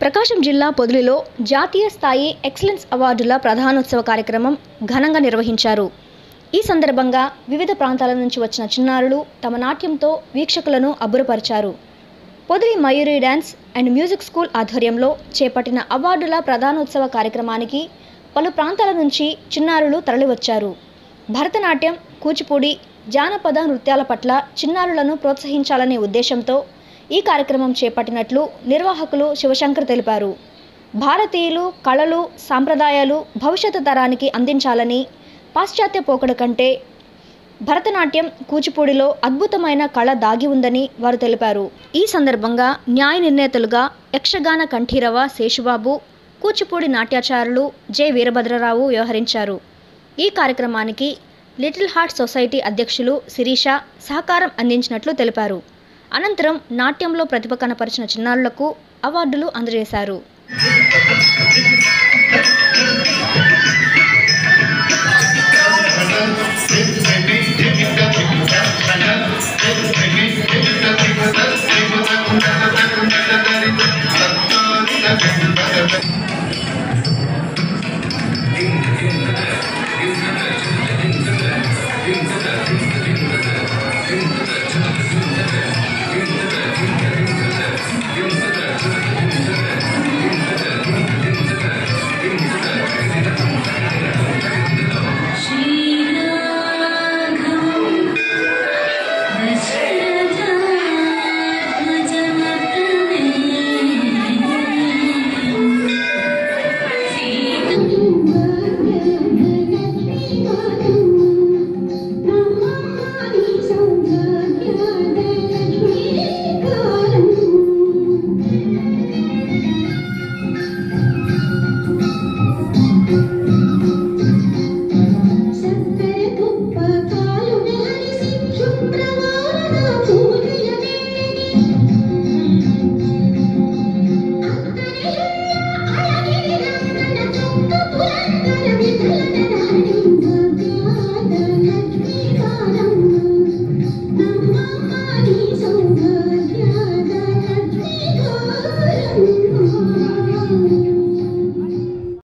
ప్రకాశం జిల్లా పొదిలిలో జాతీయ స్థాయి ఎక్సలెన్స్ అవార్డుల ప్రధానోత్సవ కార్యక్రమం ఘనంగా నిర్వహించారు. ఈ సందర్భంగా వివిధ ప్రాంతాల నుంచి వచ్చిన చిన్నారులు తమ నాట్యంతో వీక్షకులను అబ్బురపరిచారు. Podili Mayuri dance and music school ఆధ్వర్యంలో చేపట్టిన అవార్డుల ప్రధానోత్సవ కార్యక్రమానికి పలు ప్రాంతాల నుంచి చిన్నారులు తరలివచ్చారు. భరతనాట్యం, కూచిపూడి, జానపద నృత్యాల పట్ల చిన్నారులను ప్రోత్సహించాలనే ఉద్దేశంతో ఈ కార్యక్రమం చేపట్టినట్లు నిర్వాహకులు శివశంకర్ తెలిపారు. భారతీయులు కళలు, సాంప్రదాయాలు భవిష్యత్తు తరానికి అందించాలని, పాశ్చాత్య పోకడ కంటే భరతనాట్యం, కూచిపూడిలో అద్భుతమైన కళ దాగి ఉందని వారు తెలిపారు. ఈ సందర్భంగా న్యాయ నిర్ణేతలుగా యక్షగాన కంఠీరవ శేషుబాబు, కూచిపూడి నాట్యాచారులు జె వీరభద్రరావు వ్యవహరించారు. ఈ కార్యక్రమానికి లిటిల్ హార్ట్ సొసైటీ అధ్యక్షులు శిరీష సహకారం అందించినట్లు తెలిపారు. అనంతరం నాట్యంలో ప్రతిభ కనపరిచిన చిన్నారులకు అవార్డులు అందజేశారు.